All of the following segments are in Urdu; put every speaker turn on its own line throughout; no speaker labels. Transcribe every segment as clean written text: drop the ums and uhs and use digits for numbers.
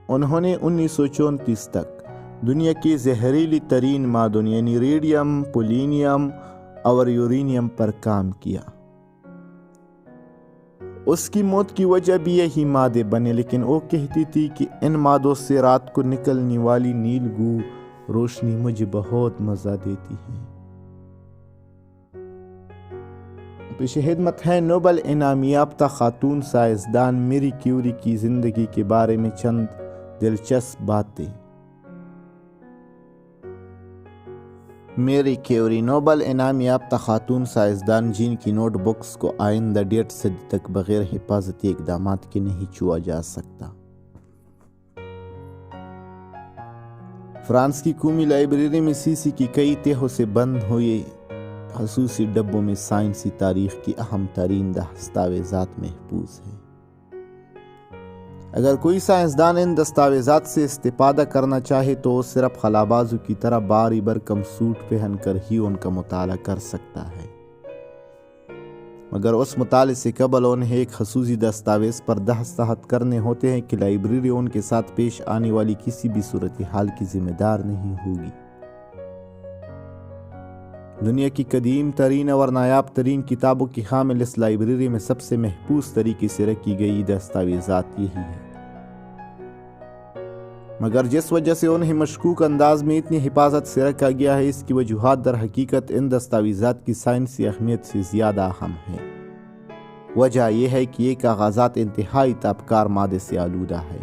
انہوں نے 1934 تک دنیا کی زہریلی ترین معدن یعنی ریڈیم، پولینیم اور یورینیم پر کام کیا۔ اس کی موت کی وجہ بھی یہی مادے بنے، لیکن وہ کہتی تھی کہ ان مادوں سے رات کو نکلنے والی نیلگو روشنی مجھے بہت مزہ دیتی ہے۔ پیش خدمت ہے نوبل انعام یافتہ خاتون سائنسدان میری کیوری کی زندگی کے بارے میں چند دلچسپ باتیں۔ میری کیوری نوبل انعام یافتہ خاتون سائنسدان جن کی نوٹ بکس کو آئندہ 1.5 صدی تک بغیر حفاظتی اقدامات کے نہیں چھوا جا سکتا۔ فرانس کی قومی لائبریری میں سیسی کی کئی تہوں سے بند ہوئے خصوصی ڈبوں میں سائنسی تاریخ کی اہم ترین دستاویزات محفوظ ہیں۔ اگر کوئی سائنسدان ان دستاویزات سے استفادہ کرنا چاہے تو وہ صرف خلابازوں کی طرح باری برکم سوٹ پہن کر ہی ان کا مطالعہ کر سکتا ہے، مگر اس مطالعے سے قبل انہیں ایک خصوصی دستاویز پر دستخط کرنے ہوتے ہیں کہ لائبریری ان کے ساتھ پیش آنے والی کسی بھی صورتحال کی ذمہ دار نہیں ہوگی۔ دنیا کی قدیم ترین اور نایاب ترین کتابوں کی حامل اس لائبریری میں سب سے محفوظ طریقے سے رکھی گئی دستاویزات یہی ہے، مگر جس وجہ سے انہیں مشکوک انداز میں اتنی حفاظت سے رکھا گیا ہے، اس کی وجوہات در حقیقت ان دستاویزات کی سائنسی اہمیت سے زیادہ اہم ہے۔ وجہ یہ ہے کہ یہ کاغذات انتہائی تابکار مادے سے آلودہ ہے۔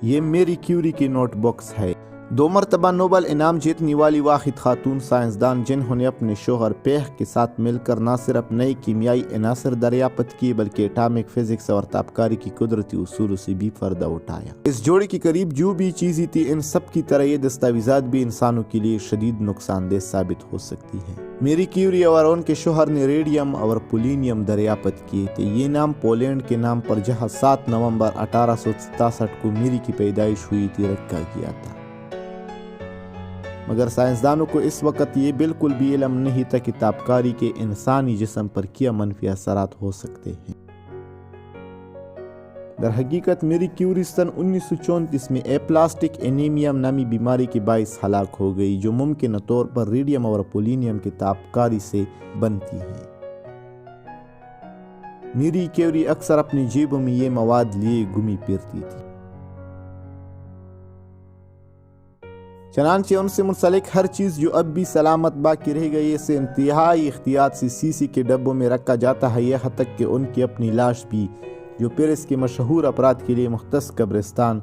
یہ میری کیوری کی نوٹ بکس ہے، 2 مرتبہ نوبل انعام جیتنے والی واحد خاتون سائنسدان جنہوں نے اپنے شوہر پیخ کے ساتھ مل کر نہ صرف نئے کیمیائی عناصر دریافت کیے بلکہ ایٹامک فزکس اور تابکاری کی قدرتی اصولوں سے بھی فائدہ اٹھایا۔ اس جوڑے کے قریب جو بھی چیزیں تھی، ان سب کی طرح یہ دستاویزات بھی انسانوں کے لیے شدید نقصان دہ ثابت ہو سکتی ہے۔ میری کیوری اور ان کے شوہر نے ریڈیم اور پولینیم دریافت کیے تھے۔ یہ نام پولینڈ کے نام پر جہاں 7 نومبر 1867 کو میری کی پیدائش ہوئی تھی رکھا گیا تھا، مگر سائنسدانوں کو اس وقت یہ بالکل بھی علم نہیں تھا کہ تابکاری کے انسانی جسم پر کیا منفی اثرات ہو سکتے ہیں۔ در حقیقت میری کیوری سن 1934 میں اپلاسٹک انیمیا نامی بیماری کے باعث ہلاک ہو گئی، جو ممکنہ طور پر ریڈیم اور پولینیم کی تابکاری سے بنتی ہے۔ میری کیوری اکثر اپنی جیبوں میں یہ مواد لیے گھومی پھرتی تھی، چنانچہ ان سے منسلک ہر چیز جو اب بھی سلامت باقی رہ گئی اسے انتہائی احتیاط سے سیسی کے ڈبوں میں رکھا جاتا ہے، یہاں تک کہ ان کی اپنی لاش بھی، جو پیرس کے مشہور افراد کے لیے مختص قبرستان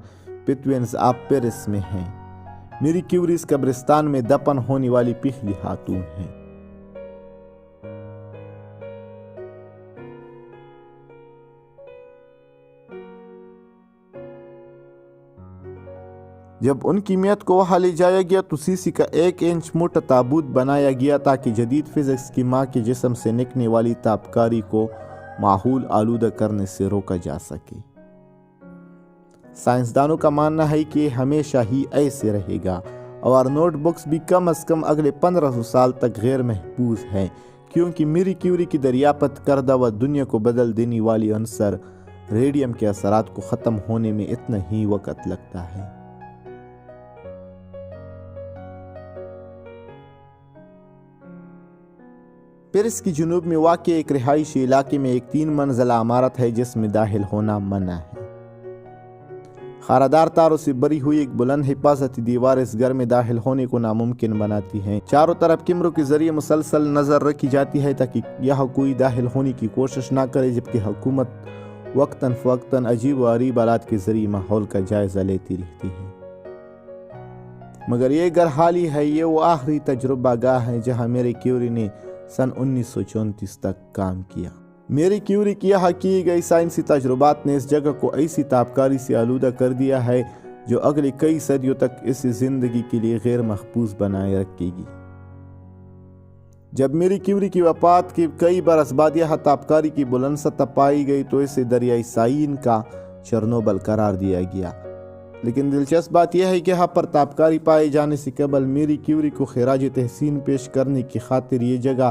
پتوینز آف پیرس میں ہے۔ میری کیوری اس قبرستان میں دفن ہونے والی پہلی خاتون ہے۔ جب ان کی میت کو وہاں لے جایا گیا تو سیسی کا 1 انچ موٹا تابوت بنایا گیا تاکہ جدید فزکس کی ماں کے جسم سے نکلنے والی تابکاری کو ماحول آلودہ کرنے سے روکا جا سکے۔ سائنسدانوں کا ماننا ہے کہ یہ ہمیشہ ہی ایسے رہے گا، اور نوٹ بکس بھی کم از کم اگلے 1500 سال تک غیر محفوظ ہیں، کیونکہ میری کیوری کی دریافت کردہ و دنیا کو بدل دینے والی عنصر ریڈیم کے اثرات کو ختم ہونے میں اتنا ہی وقت لگتا ہے۔ پیرس کی جنوب میں واقع ایک رہائشی علاقے میں ایک 3 منزلہ عمارت ہے جس میں داخل ہونا منع ہے۔ خاردار تاروں سے بری ہوئی ایک بلند حفاظتی دیوار اس گھر میں داخل ہونے کو ناممکن بناتی ہے۔ چاروں طرف کیمروں کے ذریعے مسلسل نظر رکھی جاتی ہے تاکہ یہاں کوئی داخل ہونے کی کوشش نہ کرے، جبکہ حکومت وقتاً فوقتاً عجیب و غریب آلات کے ذریعے ماحول کا جائزہ لیتی رہتی ہے۔ مگر یہ گھر حال ہی ہے، یہ وہ آخری تجربہ گاہ ہے جہاں میری کیوری نے سن 1934 تک کام کیا۔ میری کیوری کی یہاں کی گئی سائنسی تجربات نے اس جگہ کو ایسی تابکاری سے آلودہ کر دیا ہے جو اگلی کئی صدیوں تک اسے زندگی کے لیے غیر محفوظ بنائے رکھے گی۔ جب میری کیوری کی وفات کے کئی برس بعد یہاں تابکاری کی بلند سطح پائی گئی تو اسے دریائے سائن کا چرنوبل قرار دیا گیا۔ لیکن دلچسپ بات یہ ہے کہ یہاں پر تابکاری پائے جانے سے قبل میری کیوری کو خراج تحسین پیش کرنے کی خاطر یہ جگہ